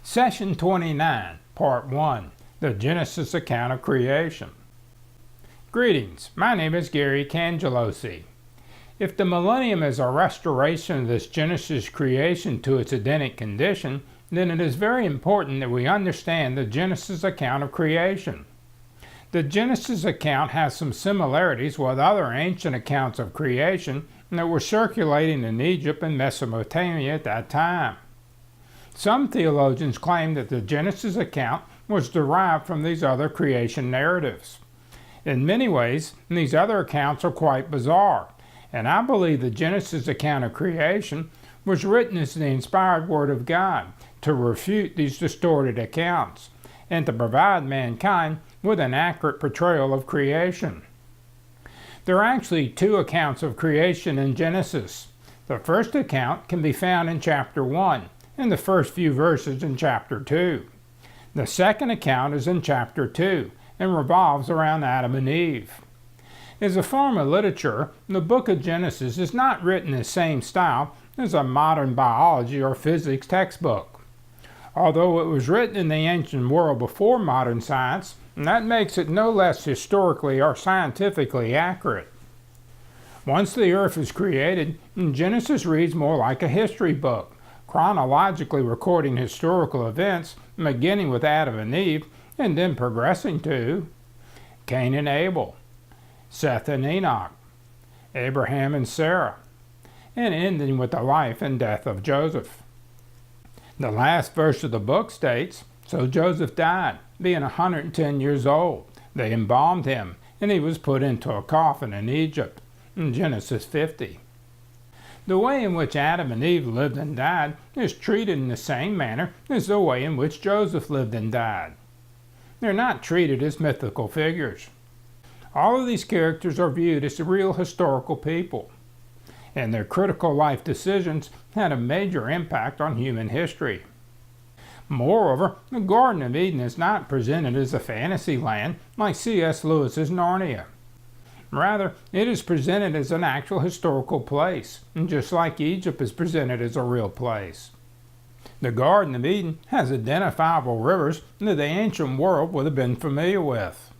Session 29, Part 1, The Genesis Account of Creation. Greetings, my name is Gary Cangelosi. If the millennium is a restoration of this Genesis creation to its Edenic condition, then it is very important that we understand the Genesis account of creation. The Genesis account has some similarities with other ancient accounts of creation that were circulating in Egypt and Mesopotamia at that time. Some theologians claim that the Genesis account was derived from these other creation narratives. In many ways, these other accounts are quite bizarre, and I believe the Genesis account of creation was written as the inspired Word of God to refute these distorted accounts and to provide mankind with an accurate portrayal of creation. There are actually two accounts of creation in Genesis. The first account can be found in chapter 1, and the first few verses in chapter 2. The second account is in chapter 2 and revolves around Adam and Eve. As a form of literature, the book of Genesis is not written in the same style as a modern biology or physics textbook. Although it was written in the ancient world before modern science, that makes it no less historically or scientifically accurate. Once the earth is created, Genesis reads more like a history book, chronologically recording historical events, beginning with Adam and Eve, and then progressing to Cain and Abel, Seth and Enoch, Abraham and Sarah, and ending with the life and death of Joseph. The last verse of the book states, "So Joseph died, being 110 years old. They embalmed him, and he was put into a coffin in Egypt," in Genesis 50. The way in which Adam and Eve lived and died is treated in the same manner as the way in which Joseph lived and died. They're not treated as mythical figures. All of these characters are viewed as real historical people, and their critical life decisions had a major impact on human history. Moreover, the Garden of Eden is not presented as a fantasy land like C.S. Lewis's Narnia. Rather, it is presented as an actual historical place, just like Egypt is presented as a real place. The Garden of Eden has identifiable rivers that the ancient world would have been familiar with.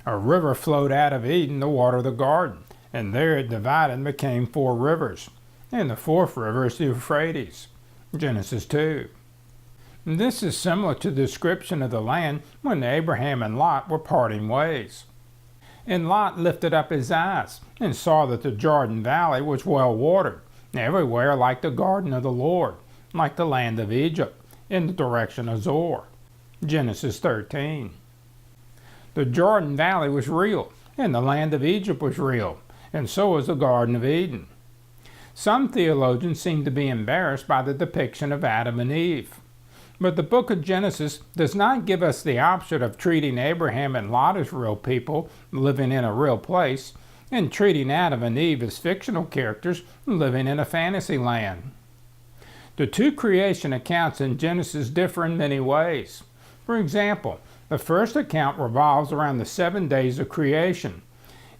A river flowed out of Eden to water the garden, and there it divided and became 4 rivers, and the 4th river is the Euphrates, Genesis 2. This is similar to the description of the land when Abraham and Lot were parting ways. And Lot lifted up his eyes and saw that the Jordan Valley was well watered, everywhere like the garden of the Lord, like the land of Egypt, in the direction of Zoar. Genesis 13. The Jordan Valley was real, and the land of Egypt was real, and so was the Garden of Eden. Some theologians seem to be embarrassed by the depiction of Adam and Eve. But the book of Genesis does not give us the option of treating Abraham and Lot as real people living in a real place and treating Adam and Eve as fictional characters living in a fantasy land. The two creation accounts in Genesis differ in many ways. For example, the first account revolves around the 7 days of creation.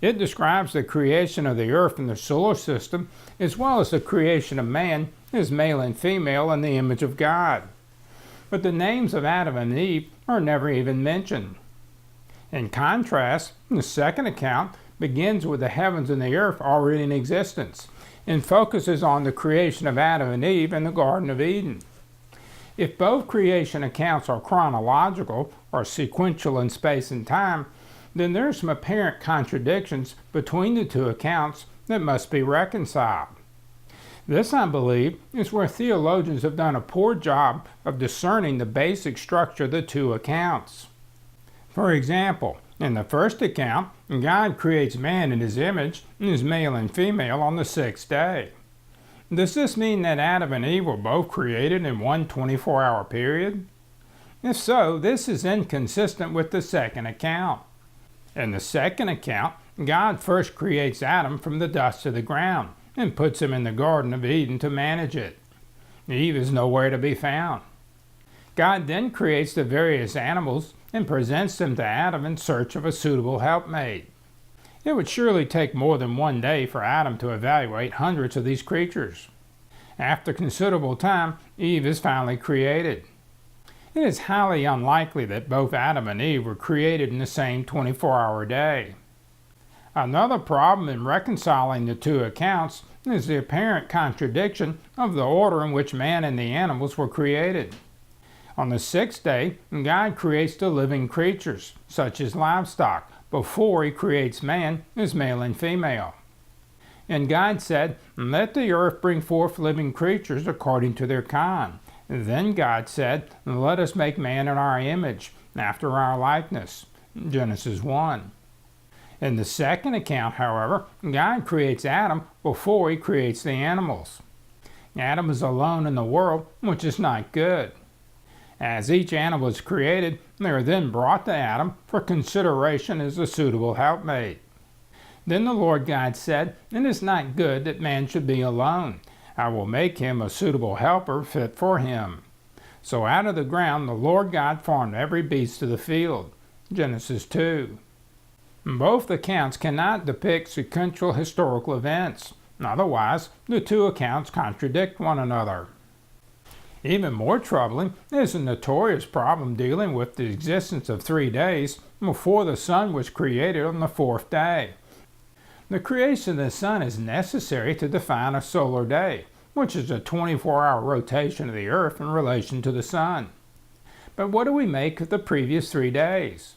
It describes the creation of the earth and the solar system, as well as the creation of man as male and female in the image of God. But the names of Adam and Eve are never even mentioned. In contrast, the second account begins with the heavens and the earth already in existence and focuses on the creation of Adam and Eve in the Garden of Eden. If both creation accounts are chronological or sequential in space and time, then there are some apparent contradictions between the two accounts that must be reconciled. This, I believe, is where theologians have done a poor job of discerning the basic structure of the two accounts. For example, in the first account, God creates man in his image and is male and female on the 6th day. Does this mean that Adam and Eve were both created in one 24-hour period? If so, this is inconsistent with the second account. In the second account, God first creates Adam from the dust of the ground and puts him in the Garden of Eden to manage it. Eve is nowhere to be found. God then creates the various animals and presents them to Adam in search of a suitable helpmate. It would surely take more than 1 day for Adam to evaluate hundreds of these creatures. After considerable time, Eve is finally created. it is highly unlikely that both Adam and Eve were created in the same 24-hour day. Another problem in reconciling the two accounts is the apparent contradiction of the order in which man and the animals were created. On the sixth day, God creates the living creatures, such as livestock, before he creates man as male and female. And God said, "Let the earth bring forth living creatures according to their kind." Then God said, "Let us make man in our image, after our likeness." Genesis 1. In the second account, however, God creates Adam before he creates the animals. Adam is alone in the world, which is not good. As each animal is created, they are then brought to Adam for consideration as a suitable helpmate. Then the Lord God said, "It is not good that man should be alone. I will make him a suitable helper fit for him." So out of the ground the Lord God formed every beast of the field. Genesis 2. Both accounts cannot depict sequential historical events. Otherwise, the two accounts contradict one another. Even more troubling is the notorious problem dealing with the existence of 3 days before the sun was created on the fourth day. The creation of the sun is necessary to define a solar day, which is a 24-hour rotation of the earth in relation to the sun. But what do we make of the previous 3 days?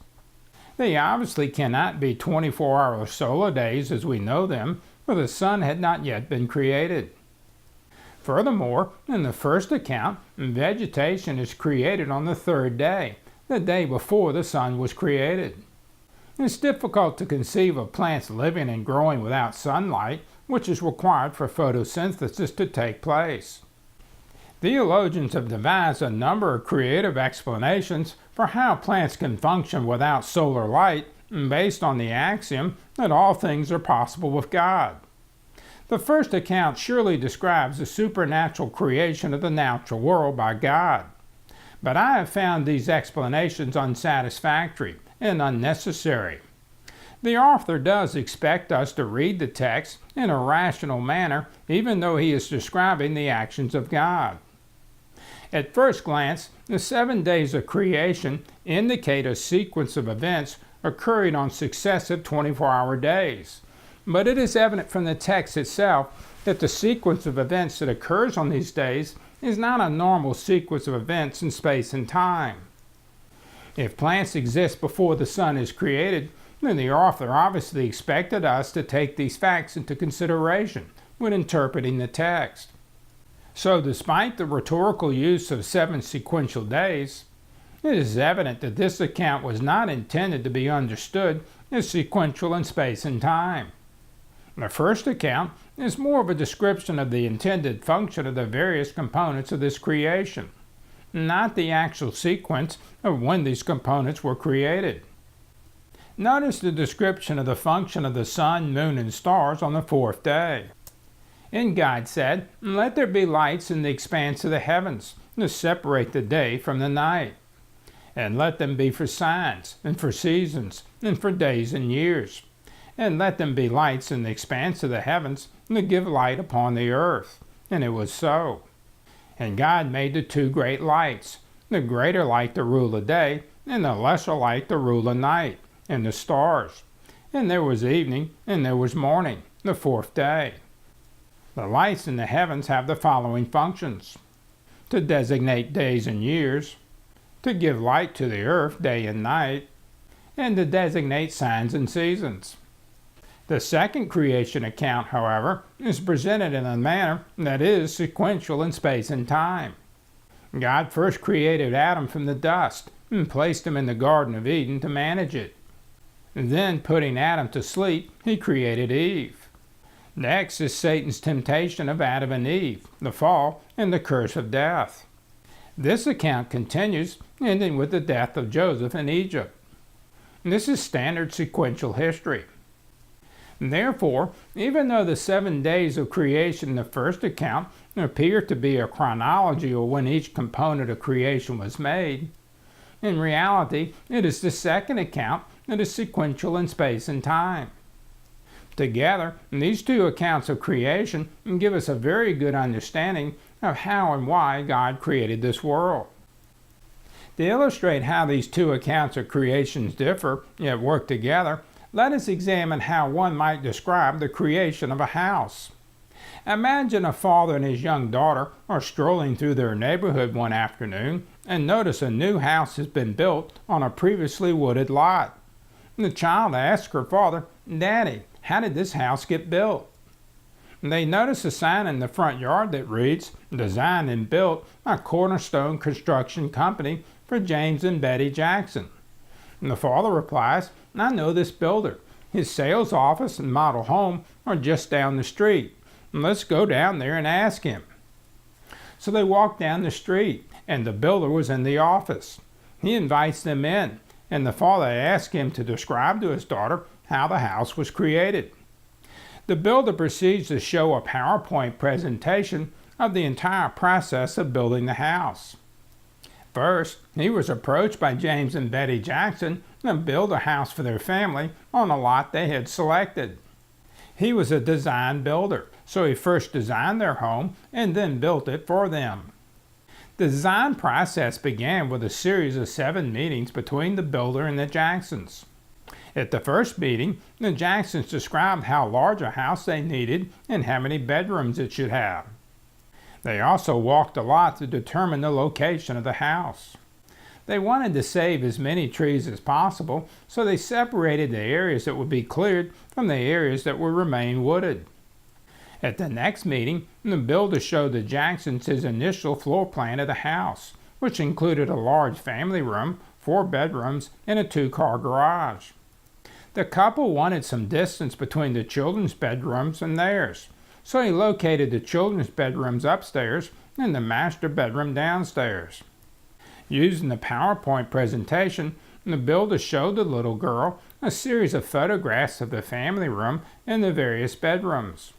They obviously cannot be 24-hour solar days as we know them, for the sun had not yet been created. Furthermore, in the first account, vegetation is created on the third day, the day before the sun was created. It's difficult to conceive of plants living and growing without sunlight, which is required for photosynthesis to take place. Theologians have devised a number of creative explanations for how plants can function without solar light, based on the axiom that all things are possible with God. The first account surely describes the supernatural creation of the natural world by God. But I have found these explanations unsatisfactory and unnecessary. The author does expect us to read the text in a rational manner, even though he is describing the actions of God. At first glance, the 7 days of creation indicate a sequence of events occurring on successive 24-hour days. But it is evident from the text itself that the sequence of events that occurs on these days is not a normal sequence of events in space and time. If plants exist before the sun is created, then the author obviously expected us to take these facts into consideration when interpreting the text. So despite the rhetorical use of 7 sequential days, it is evident that this account was not intended to be understood as sequential in space and time. The first account is more of a description of the intended function of the various components of this creation, not the actual sequence of when these components were created. Notice the description of the function of the sun, moon, and stars on the fourth day. And God said, "Let there be lights in the expanse of the heavens to separate the day from the night. And let them be for signs, and for seasons, and for days and years. And let them be lights in the expanse of the heavens to give light upon the earth." And it was so. And God made the 2 great lights, the greater light to rule the day, and the lesser light to rule the night, and the stars. And there was evening, and there was morning, the fourth day. The lights in the heavens have the following functions: to designate days and years, to give light to the earth day and night, and to designate signs and seasons. The second creation account, however, is presented in a manner that is sequential in space and time. God first created Adam from the dust and placed him in the Garden of Eden to manage it. Then, putting Adam to sleep, he created Eve. Next is Satan's temptation of Adam and Eve, the fall, and the curse of death. This account continues, ending with the death of Joseph in Egypt. This is standard sequential history. Therefore, even though the 7 days of creation in the first account appear to be a chronology of when each component of creation was made, in reality it is the second account that is sequential in space and time. Together, these 2 accounts of creation give us a very good understanding of how and why God created this world. To illustrate how these two accounts of creations differ yet work together, let us examine how one might describe the creation of a house. Imagine a father and his young daughter are strolling through their neighborhood one afternoon and notice a new house has been built on a previously wooded lot. The child asks her father, "Daddy, how did this house get built?" They notice a sign in the front yard that reads, "Designed and built by Cornerstone Construction Company for James and Betty Jackson." And the father replies, "I know this builder. His sales office and model home are just down the street. Let's go down there and ask him." So they walk down the street, and the builder was in the office. He invites them in, and the father asks him to describe to his daughter how the house was created. The builder proceeds to show a PowerPoint presentation of the entire process of building the house. First, he was approached by James and Betty Jackson to build a house for their family on a lot they had selected. He was a design builder, so he first designed their home and then built it for them. The design process began with a series of 7 meetings between the builder and the Jacksons. At the first meeting, the Jacksons described how large a house they needed and how many bedrooms it should have. They also walked a lot to determine the location of the house. They wanted to save as many trees as possible, so they separated the areas that would be cleared from the areas that would remain wooded. At the next meeting, the builder showed the Jacksons his initial floor plan of the house, which included a large family room, 4 bedrooms, and a 2-car garage. The couple wanted some distance between the children's bedrooms and theirs, so he located the children's bedrooms upstairs and the master bedroom downstairs. Using the PowerPoint presentation, the builder showed the little girl a series of photographs of the family room and the various bedrooms.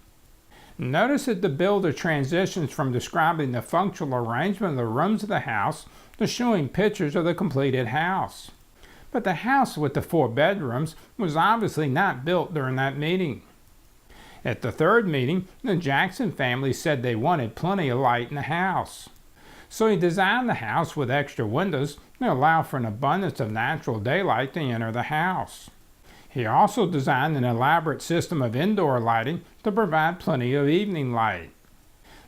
Notice that the builder transitions from describing the functional arrangement of the rooms of the house to showing pictures of the completed house. But the house with the 4 bedrooms was obviously not built during that meeting. At the third meeting, the Jackson family said they wanted plenty of light in the house. So he designed the house with extra windows to allow for an abundance of natural daylight to enter the house. He also designed an elaborate system of indoor lighting to provide plenty of evening light.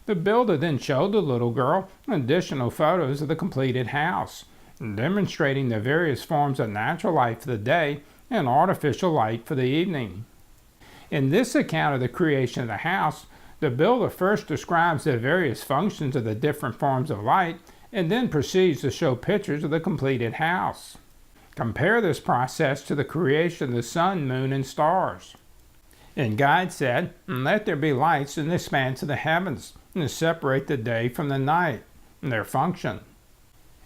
The builder then showed the little girl additional photos of the completed house, demonstrating the various forms of natural light for the day and artificial light for the evening. In this account of the creation of the house, the builder first describes the various functions of the different forms of light and then proceeds to show pictures of the completed house. Compare this process to the creation of the sun, moon, and stars. And God said, "Let there be lights in the expanse of the heavens, and to separate the day from the night," and their function.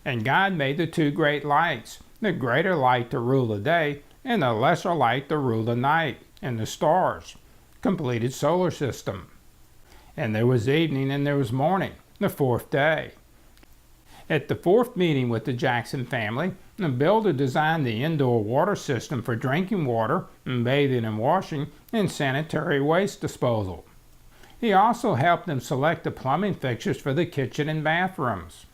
And God made the 2 great lights, the greater light to rule the day, and the lesser light to rule the night, and the stars, completed solar system. And there was evening and there was morning, the 4th day. At the 4th meeting with the Jackson family, the builder designed the indoor water system for drinking water, bathing and washing, and sanitary waste disposal. He also helped them select the plumbing fixtures for the kitchen and bathrooms.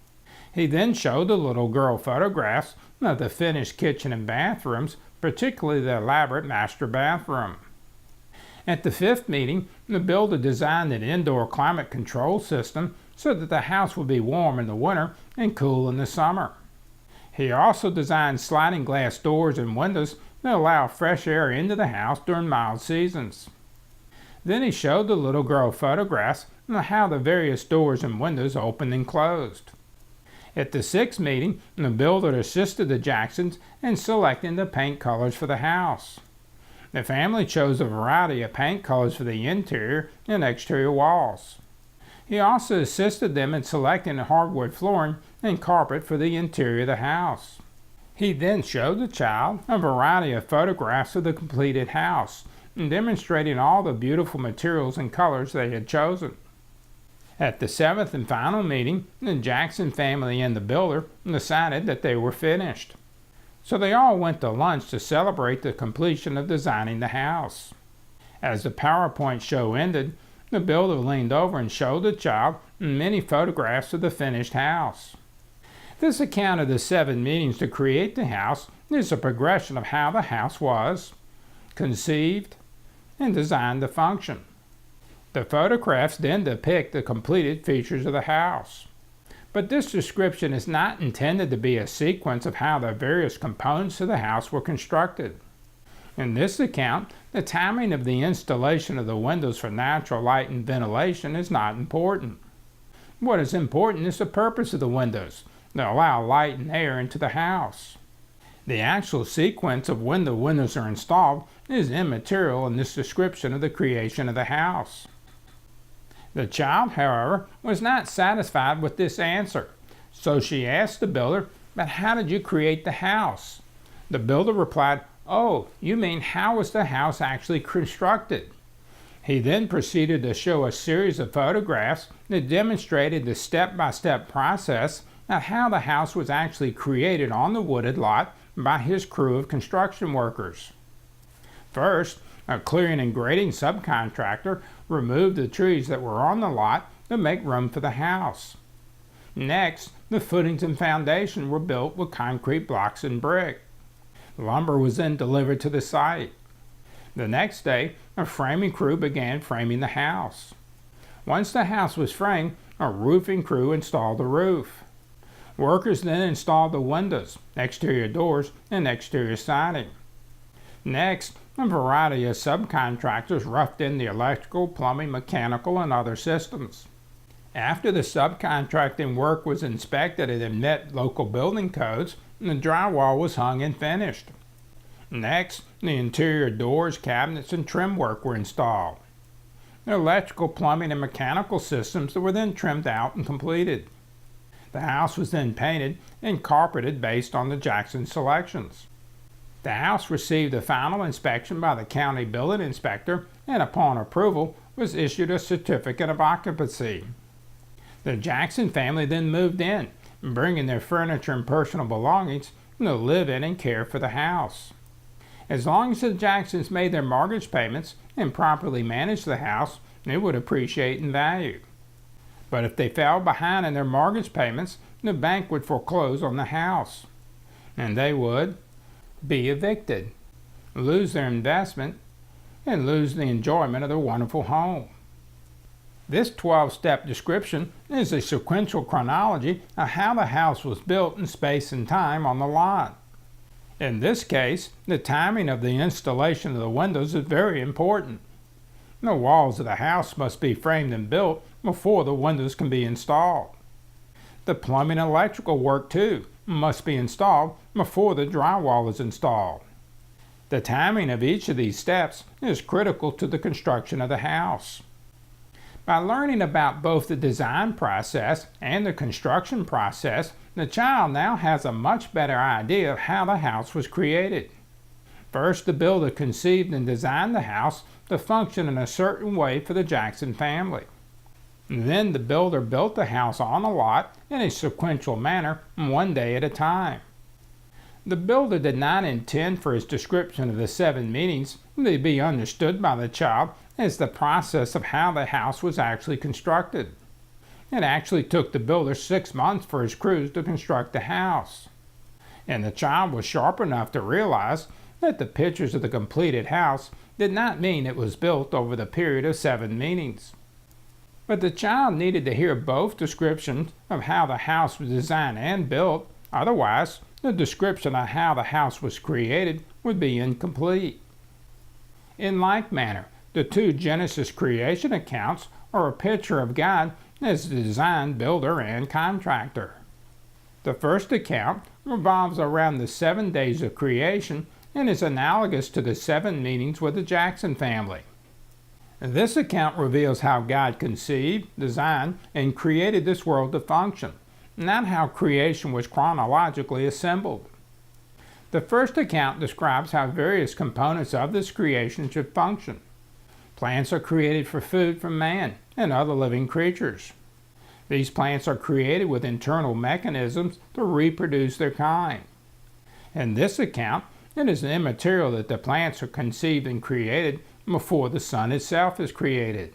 He then showed the little girl photographs of the finished kitchen and bathrooms, particularly the elaborate master bathroom. At the 5th meeting, the builder designed an indoor climate control system so that the house would be warm in the winter and cool in the summer. He also designed sliding glass doors and windows to allow fresh air into the house during mild seasons. Then he showed the little girl photographs of how the various doors and windows opened and closed. At the 6th meeting, the builder assisted the Jacksons in selecting the paint colors for the house. The family chose a variety of paint colors for the interior and exterior walls. He also assisted them in selecting hardwood flooring and carpet for the interior of the house. He then showed the child a variety of photographs of the completed house, demonstrating all the beautiful materials and colors they had chosen. At the 7th and final meeting, the Jackson family and the builder decided that they were finished. So they all went to lunch to celebrate the completion of designing the house. As the PowerPoint show ended, the builder leaned over and showed the child many photographs of the finished house. This account of the 7 meanings to create the house is a progression of how the house was conceived and designed to function. The photographs then depict the completed features of the house. But this description is not intended to be a sequence of how the various components of the house were constructed. In this account, the timing of the installation of the windows for natural light and ventilation is not important. What is important is the purpose of the windows, to allow light and air into the house. The actual sequence of when the windows are installed is immaterial in this description of the creation of the house. The child, however, was not satisfied with this answer, so she asked the builder, "But how did you create the house?" The builder replied, "Oh, you mean how was the house actually constructed?" He then proceeded to show a series of photographs that demonstrated the step-by-step process of how the house was actually created on the wooded lot by his crew of construction workers. First, a clearing and grading subcontractor removed the trees that were on the lot to make room for the house. Next, the footings and foundation were built with concrete blocks and brick. Lumber was then delivered to the site. The next day, a framing crew began framing the house. Once the house was framed, a roofing crew installed the roof. Workers then installed the windows, exterior doors, and exterior siding. Next, a variety of subcontractors roughed in the electrical, plumbing, mechanical, and other systems. After the subcontracting work was inspected and it met local building codes, the drywall was hung and finished. Next, the interior doors, cabinets, and trim work were installed. The electrical, plumbing, and mechanical systems were then trimmed out and completed. The house was then painted and carpeted based on the Jackson selections. The house received a final inspection by the county building inspector and upon approval was issued a certificate of occupancy. The Jackson family then moved in, bringing their furniture and personal belongings to live in and care for the house. As long as the Jacksons made their mortgage payments and properly managed the house, it would appreciate in value. But if they fell behind in their mortgage payments, the bank would foreclose on the house, and they would be evicted, lose their investment, and lose the enjoyment of their wonderful home. This 12-step description is a sequential chronology of how the house was built in space and time on the lot. In this case, the timing of the installation of the windows is very important. The walls of the house must be framed and built before the windows can be installed. The plumbing and electrical work, too, must be installed before the drywall is installed. The timing of each of these steps is critical to the construction of the house. By learning about both the design process and the construction process, the child now has a much better idea of how the house was created. First, the builder conceived and designed the house to function in a certain way for the Jackson family. Then the builder built the house on a lot in a sequential manner, one day at a time. The builder did not intend for his description of the 7 meanings to be understood by the child as the process of how the house was actually constructed. It actually took the builder 6 months for his crews to construct the house. And the child was sharp enough to realize that the pictures of the completed house did not mean it was built over the period of 7 meanings. But the child needed to hear both descriptions of how the house was designed and built, otherwise the description of how the house was created would be incomplete. In like manner, the 2 Genesis creation accounts are a picture of God as the design, builder, and contractor. The first account revolves around the 7 days of creation and is analogous to the 7 meanings with the Jackson family. This account reveals how God conceived, designed, and created this world to function, not how creation was chronologically assembled. The first account describes how various components of this creation should function. Plants are created for food from man and other living creatures. These plants are created with internal mechanisms to reproduce their kind. In this account, it is immaterial that the plants are conceived and created before the sun itself is created.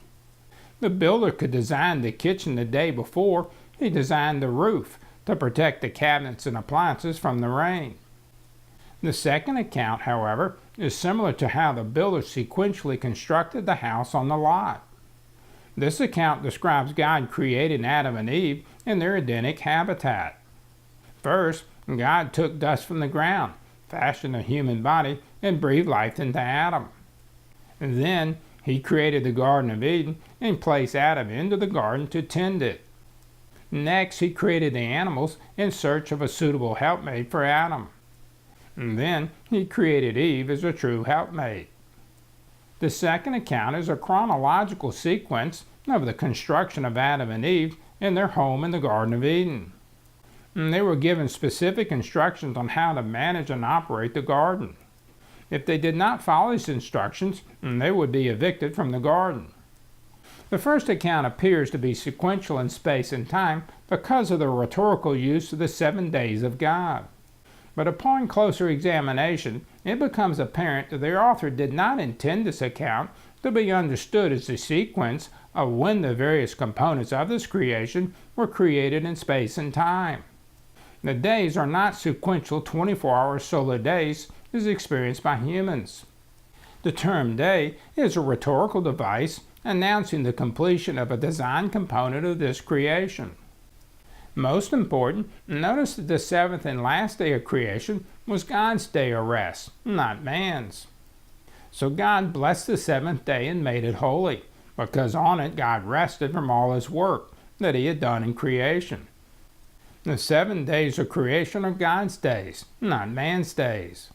The builder could design the kitchen the day before he designed the roof to protect the cabinets and appliances from the rain. The second account, however, is similar to how the builders sequentially constructed the house on the lot. This account describes God creating Adam and Eve in their Edenic habitat. First, God took dust from the ground, fashioned a human body, and breathed life into Adam. And then he created the Garden of Eden and placed Adam into the garden to tend it. Next, he created the animals in search of a suitable helpmate for Adam. And then he created Eve as a true helpmate. The second account is a chronological sequence of the construction of Adam and Eve in their home in the Garden of Eden. And they were given specific instructions on how to manage and operate the garden. If they did not follow these instructions, they would be evicted from the garden. The first account appears to be sequential in space and time because of the rhetorical use of the 7 days of God. But upon closer examination, it becomes apparent that the author did not intend this account to be understood as a sequence of when the various components of this creation were created in space and time. The days are not sequential 24-hour solar days as experienced by humans. The term day is a rhetorical device announcing the completion of a design component of this creation. Most important, notice that the seventh and last day of creation was God's day of rest, not man's. So God blessed the seventh day and made it holy, because on it God rested from all his work that he had done in creation. The 7 days of creation are God's days, not man's days.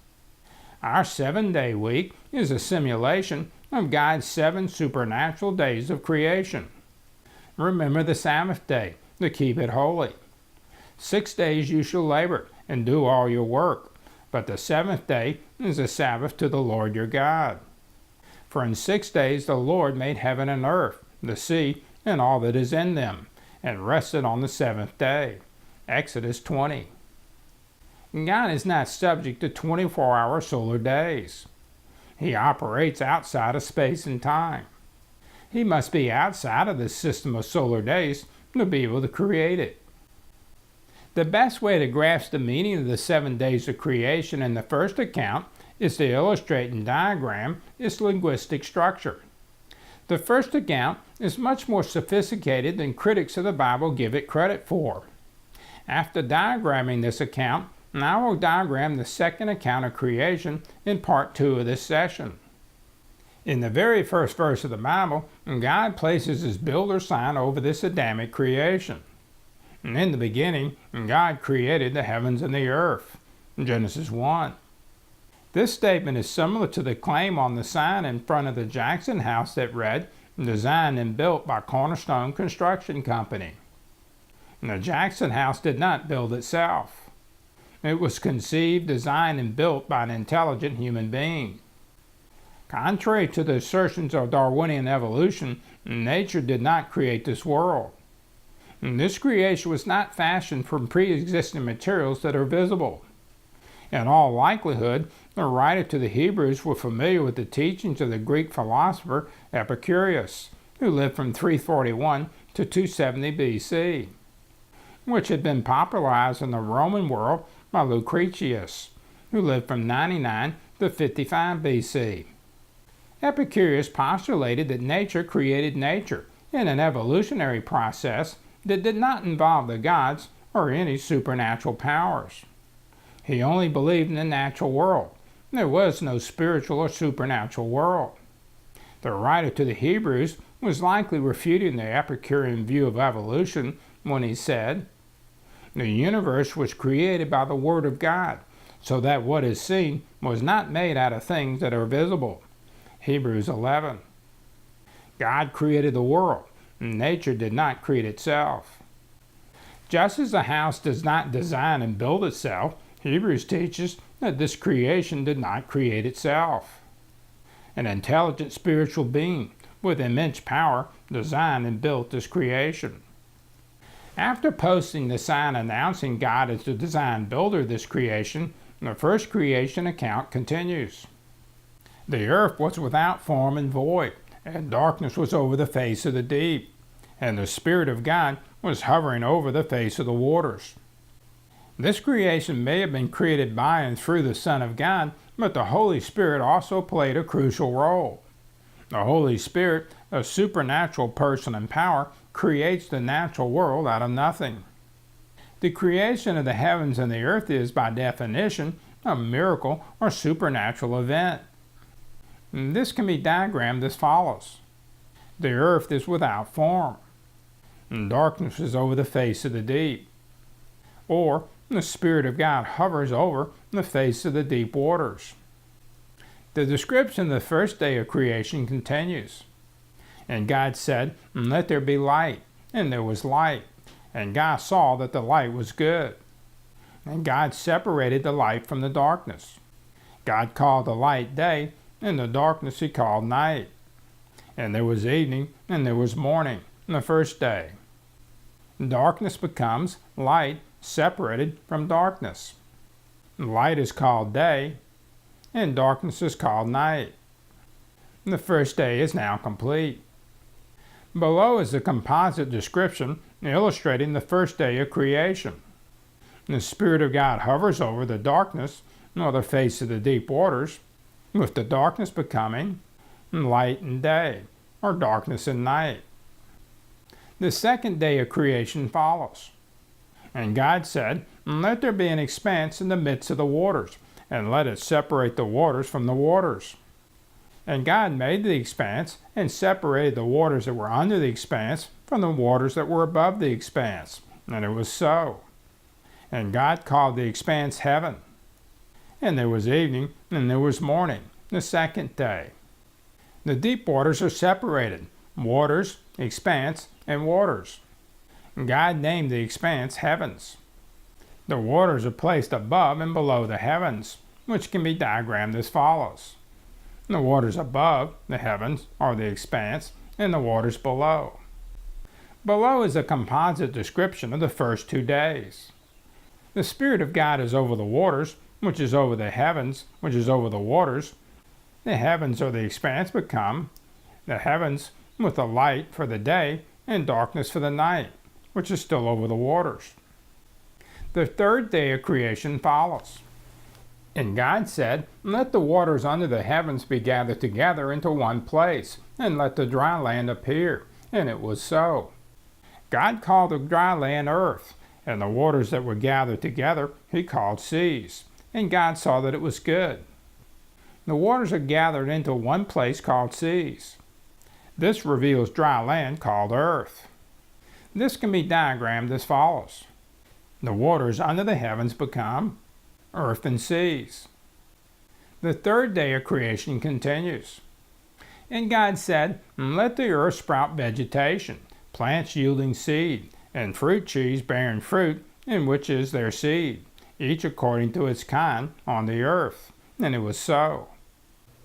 Our 7-day week is a simulation of God's 7 supernatural days of creation. Remember the Sabbath day to keep it holy. 6 days you shall labor and do all your work, but the 7th day is a Sabbath to the Lord your God. For in 6 days the Lord made heaven and earth, the sea, and all that is in them, and rested on the 7th day. Exodus 20. God is not subject to 24-hour solar days. He operates outside of space and time. He must be outside of this system of solar days to be able to create it. The best way to grasp the meaning of the 7 days of creation in the first account is to illustrate and diagram its linguistic structure. The first account is much more sophisticated than critics of the Bible give it credit for. After diagramming this account, I will diagram the second account of creation in part 2 of this session. In the very first verse of the Bible, God places his builder sign over this Adamic creation. And in the beginning, God created the heavens and the earth. Genesis 1. This statement is similar to the claim on the sign in front of the Jackson house that read, designed and built by Cornerstone Construction Company. The Jackson house did not build itself. It was conceived, designed, and built by an intelligent human being. Contrary to the assertions of Darwinian evolution, nature did not create this world. And this creation was not fashioned from pre-existing materials that are visible. In all likelihood, the writer to the Hebrews were familiar with the teachings of the Greek philosopher Epicurus, who lived from 341 to 270 BC, which had been popularized in the Roman world by Lucretius, who lived from 99 to 55 BC. Epicurus postulated that nature created nature in an evolutionary process that did not involve the gods or any supernatural powers. He only believed in the natural world. There was no spiritual or supernatural world. The writer to the Hebrews was likely refuting the Epicurean view of evolution when he said, "The universe was created by the Word of God, so that what is seen was not made out of things that are visible." Hebrews 11. God created the world. Nature did not create itself. Just as a house does not design and build itself, Hebrews teaches that this creation did not create itself. An intelligent spiritual being with immense power designed and built this creation. After posting the sign announcing God as the design builder of this creation, the first creation account continues. The earth was without form and void, and darkness was over the face of the deep, and the Spirit of God was hovering over the face of the waters. This creation may have been created by and through the Son of God, but the Holy Spirit also played a crucial role. The Holy Spirit, a supernatural person and power, creates the natural world out of nothing. The creation of the heavens and the earth is, by definition, a miracle or supernatural event. And this can be diagrammed as follows. The earth is without form, and darkness is over the face of the deep. Or, the Spirit of God hovers over the face of the deep waters. The description of the first day of creation continues. And God said, "Let there be light," and there was light. And God saw that the light was good. And God separated the light from the darkness. God called the light day, and the darkness he called night. And there was evening, and there was morning, the first day. Darkness becomes light separated from darkness. Light is called day, and darkness is called night. The first day is now complete. Below is a composite description illustrating the first day of creation. The Spirit of God hovers over the darkness, or the face of the deep waters, with the darkness becoming light and day, or darkness and night. The second day of creation follows. And God said, "Let there be an expanse in the midst of the waters, and let it separate the waters from the waters." And God made the expanse and separated the waters that were under the expanse from the waters that were above the expanse. And it was so. And God called the expanse heaven. And there was evening, and there was morning, the second day. The deep waters are separated: waters, expanse, and waters. God named the expanse heavens. The waters are placed above and below the heavens, which can be diagrammed as follows. The waters above the heavens are the expanse, and the waters below. Below is a composite description of the first 2 days. The Spirit of God is over the waters, which is over the heavens, which is over the waters. The heavens or the expanse become the heavens with the light for the day and darkness for the night, which is still over the waters. The third day of creation follows. And God said, "Let the waters under the heavens be gathered together into one place, and let the dry land appear." And it was so. God called the dry land earth, and the waters that were gathered together he called seas. And God saw that it was good. The waters are gathered into one place called seas. This reveals dry land called earth. This can be diagrammed as follows. The waters under the heavens become earth and seas. The third day of creation continues. And God said, "Let the earth sprout vegetation, plants yielding seed, and fruit trees bearing fruit, in which is their seed, each according to its kind on the earth." And it was so.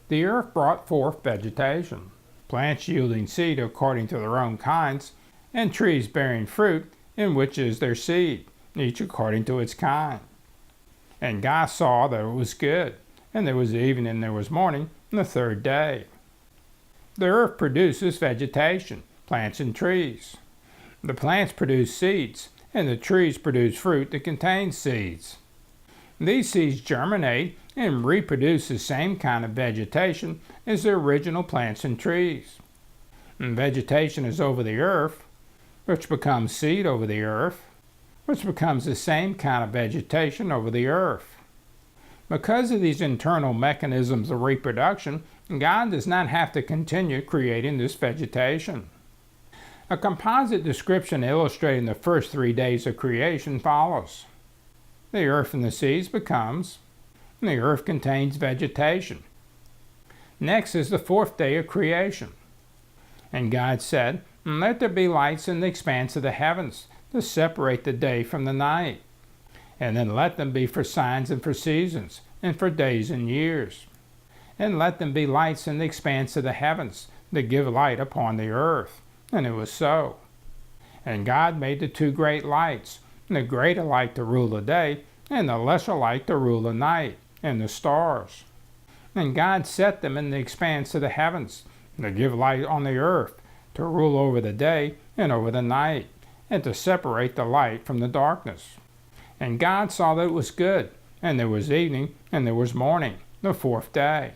The earth brought forth vegetation, plants yielding seed according to their own kinds, and trees bearing fruit, in which is their seed, each according to its kind. And God saw that it was good, and there was evening and there was morning, the third day. The earth produces vegetation, plants and trees. The plants produce seeds, and the trees produce fruit that contains seeds. These seeds germinate and reproduce the same kind of vegetation as the original plants and trees. And vegetation is over the earth, which becomes seed over the earth, which becomes the same kind of vegetation over the earth. Because of these internal mechanisms of reproduction, God does not have to continue creating this vegetation. A composite description illustrating the first 3 days of creation follows. The earth and the seas becomes, the earth contains vegetation. Next is the fourth day of creation. And God said, "Let there be lights in the expanse of the heavens to separate the day from the night. And then let them be for signs and for seasons, and for days and years. And let them be lights in the expanse of the heavens to give light upon the earth." And it was so. And God made the 2 great lights, the greater light to rule the day, and the lesser light to rule the night, and the stars. And God set them in the expanse of the heavens to give light on the earth, to rule over the day and over the night, and to separate the light from the darkness. And God saw that it was good, and there was evening, and there was morning, the fourth day.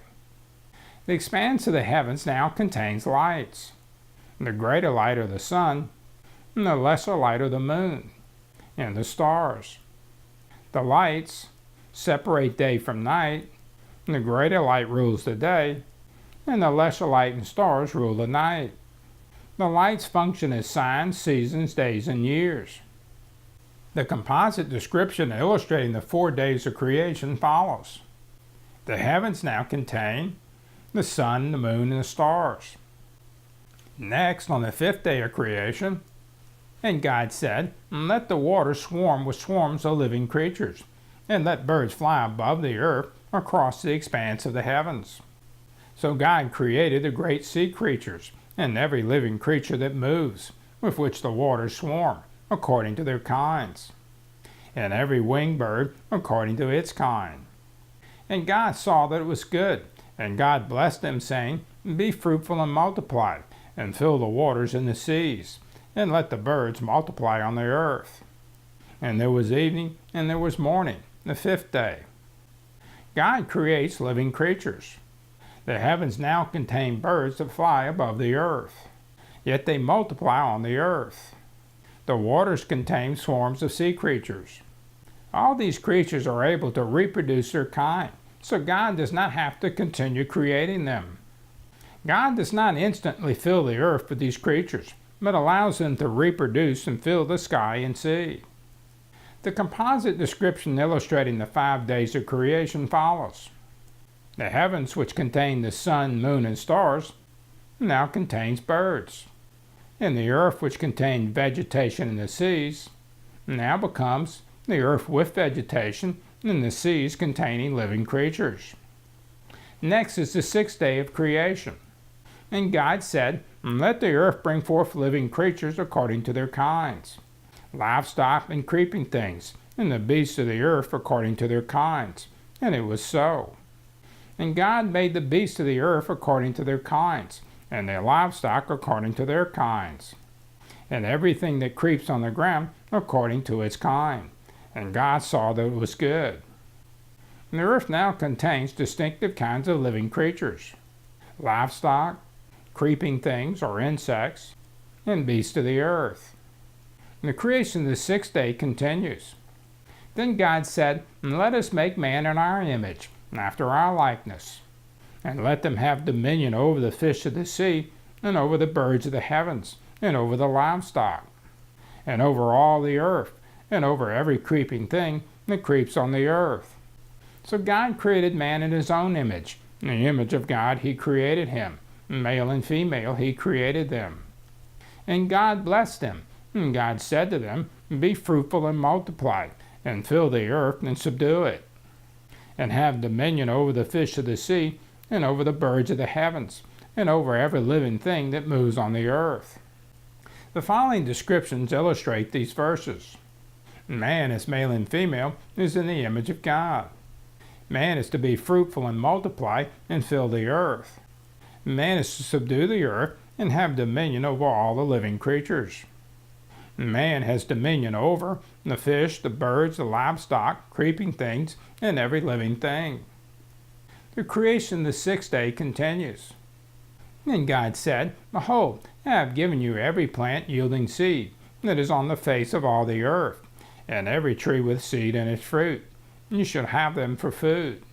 The expanse of the heavens now contains lights. The greater light of the sun, and the lesser light of the moon, and the stars. The lights separate day from night, and the greater light rules the day, and the lesser light and stars rule the night. The lights function as signs, seasons, days, and years. The composite description illustrating the 4 days of creation follows. The heavens now contain the sun, the moon, and the stars. Next, on the 5th day of creation, and God said, "Let the waters swarm with swarms of living creatures, and let birds fly above the earth across the expanse of the heavens." So God created the great sea creatures, and every living creature that moves, with which the waters swarm, according to their kinds, and every winged bird according to its kind. And God saw that it was good, and God blessed them, saying, "Be fruitful and multiply, and fill the waters in the seas, and let the birds multiply on the earth." And there was evening, and there was morning, the 5th day. God creates living creatures. The heavens now contain birds that fly above the earth, yet they multiply on the earth. The waters contain swarms of sea creatures. All these creatures are able to reproduce their kind, so God does not have to continue creating them. God does not instantly fill the earth with these creatures, but allows them to reproduce and fill the sky and sea. The composite description illustrating the 5 days of creation follows. The heavens, which contain the sun, moon, and stars, now contains birds. And the earth, which contained vegetation in the seas, now becomes the earth with vegetation and the seas containing living creatures. Next is the 6th day of creation. And God said, "Let the earth bring forth living creatures according to their kinds, livestock and creeping things, and the beasts of the earth according to their kinds." And it was so. And God made the beasts of the earth according to their kinds, and the livestock according to their kinds, and everything that creeps on the ground according to its kind. And God saw that it was good. And the earth now contains distinctive kinds of living creatures, livestock, creeping things or insects, and beasts of the earth. And the creation of the 6th day continues. Then God said, "Let us make man in our image, after our likeness, and let them have dominion over the fish of the sea, and over the birds of the heavens, and over the livestock, and over all the earth, and over every creeping thing that creeps on the earth." So God created man in his own image. In the image of God he created him. Male and female he created them. And God blessed them. And God said to them, "Be fruitful and multiply, and fill the earth and subdue it, and have dominion over the fish of the sea, and over the birds of the heavens, and over every living thing that moves on the earth." The following descriptions illustrate these verses. Man, as male and female, is in the image of God. Man is to be fruitful and multiply and fill the earth. Man is to subdue the earth and have dominion over all the living creatures. Man has dominion over the fish, the birds, the livestock, creeping things, and every living thing. The creation of the 6th day continues. And God said, "Behold, I have given you every plant yielding seed that is on the face of all the earth, and every tree with seed in its fruit. You shall have them for food.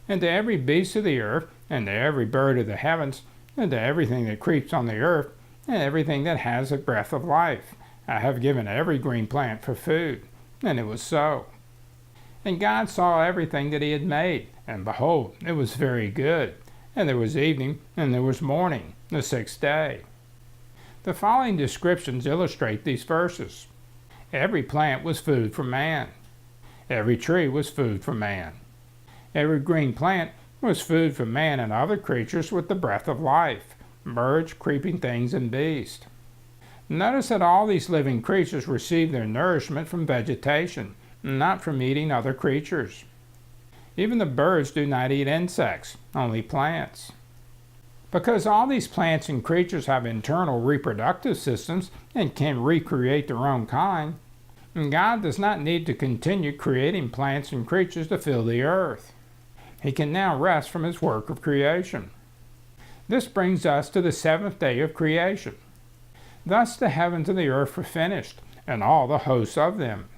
And to every beast of the earth, and to every bird of the heavens, and to everything that creeps on the earth, and everything that has a breath of life, I have given every green plant for food." And it was so. And God saw everything that he had made, and behold, it was very good. And there was evening, and there was morning, the 6th day. The following descriptions illustrate these verses. Every plant was food for man. Every tree was food for man. Every green plant was food for man and other creatures with the breath of life, birds, creeping things, and beasts. Notice that all these living creatures receive their nourishment from vegetation, not from eating other creatures. Even the birds do not eat insects, only plants. Because all these plants and creatures have internal reproductive systems and can recreate their own kind, And God does not need to continue creating plants and creatures to fill the earth. He can now rest from his work of creation. This brings us to the seventh day of creation. Thus the heavens and the earth were finished, and all the hosts of them.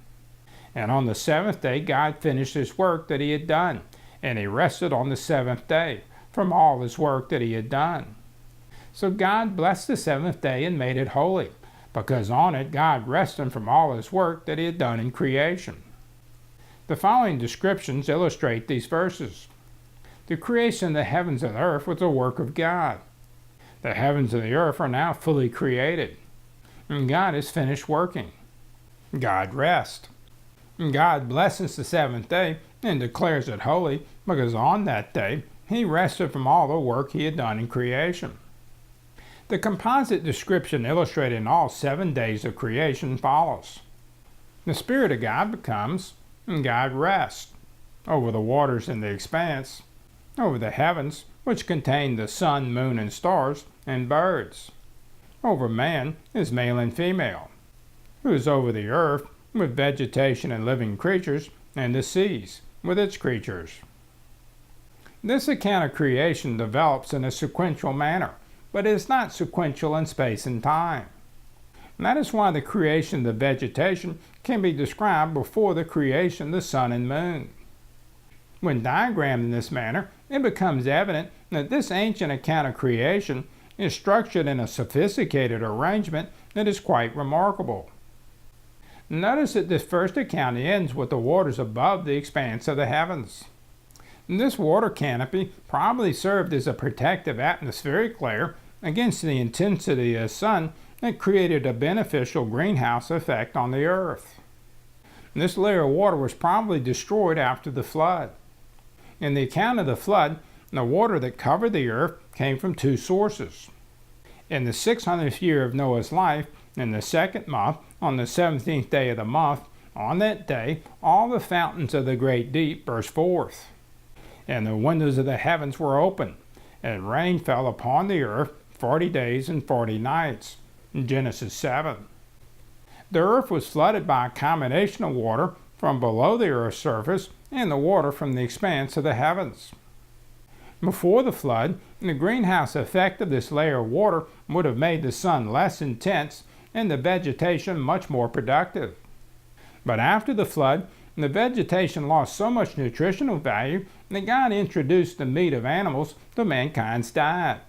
And on the seventh day God finished his work that he had done, and he rested on the seventh day from all his work that he had done. So God blessed the seventh day and made it holy, because on it God rested from all his work that he had done in creation. The following descriptions illustrate these verses. The creation of the heavens and earth was the work of God. The heavens and the earth are now fully created, and God is finished working. God rests. God blesses the seventh day and declares it holy, because on that day he rested from all the work he had done in creation. The composite description illustrating all 7 days of creation follows. The Spirit of God becomes, and God rests over the waters in the expanse, over the heavens, which contain the sun, moon, and stars, and birds. Over man is male and female, who is over the earth with vegetation and living creatures, and the seas with its creatures. This account of creation develops in a sequential manner, but is not sequential in space and time. And that is why the creation of the vegetation can be described before the creation of the sun and moon. When diagrammed in this manner, it becomes evident that this ancient account of creation is structured in a sophisticated arrangement that is quite remarkable. Notice that this first account ends with the waters above the expanse of the heavens. And this water canopy probably served as a protective atmospheric layer against the intensity of the sun that created a beneficial greenhouse effect on the earth. And this layer of water was probably destroyed after the flood. In the account of the flood, the water that covered the earth came from 2 sources. In the 600th year of Noah's life, in the 2nd month, on the 17th day of the month, on that day, all the fountains of the great deep burst forth, and the windows of the heavens were opened, and rain fell upon the earth 40 days and 40 nights. In Genesis 7. The earth was flooded by a combination of water from below the earth's surface and the water from the expanse of the heavens. Before the flood, the greenhouse effect of this layer of water would have made the sun less intense and the vegetation much more productive. But after the flood, the vegetation lost so much nutritional value that God introduced the meat of animals to mankind's diet.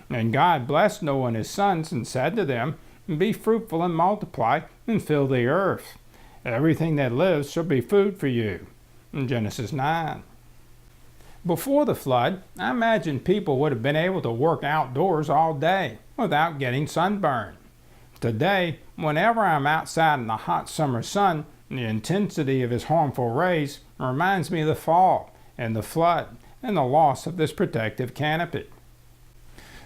And God blessed Noah and his sons and said to them, "Be fruitful and multiply and fill the earth. Everything that lives shall be food for you." In Genesis 9. Before the flood, I imagine people would have been able to work outdoors all day without getting sunburned. Today, whenever I'm outside in the hot summer sun, the intensity of his harmful rays reminds me of the fall and the flood and the loss of this protective canopy.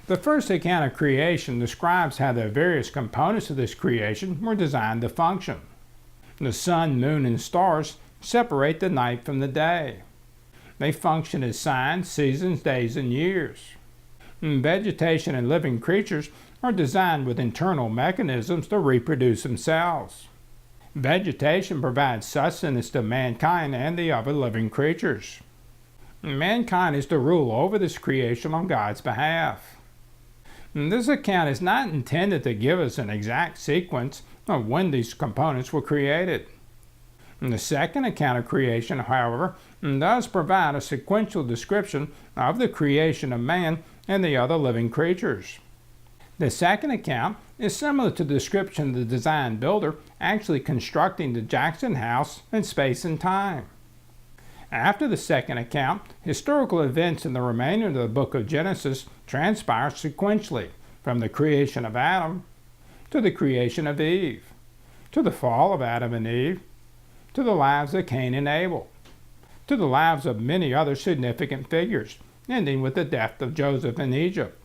The first account of creation describes how the various components of this creation were designed to function. The sun, moon, and stars separate the night from the day. They function as signs, seasons, days, and years. And vegetation and living creatures are designed with internal mechanisms to reproduce themselves. Vegetation provides sustenance to mankind and the other living creatures. Mankind is to rule over this creation on God's behalf. And this account is not intended to give us an exact sequence of when these components were created. And the second account of creation, however, does provide a sequential description of the creation of man and the other living creatures. The second account is similar to the description of the design builder actually constructing the Jackson House in space and time. After the second account, historical events in the remainder of the book of Genesis transpire sequentially from the creation of Adam to the creation of Eve, to the fall of Adam and Eve, to the lives of Cain and Abel, to the lives of many other significant figures, ending with the death of Joseph in Egypt.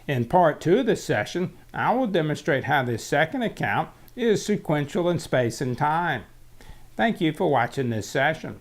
In part 2 of this session, I will demonstrate how this second account is sequential in space and time. Thank you for watching this session.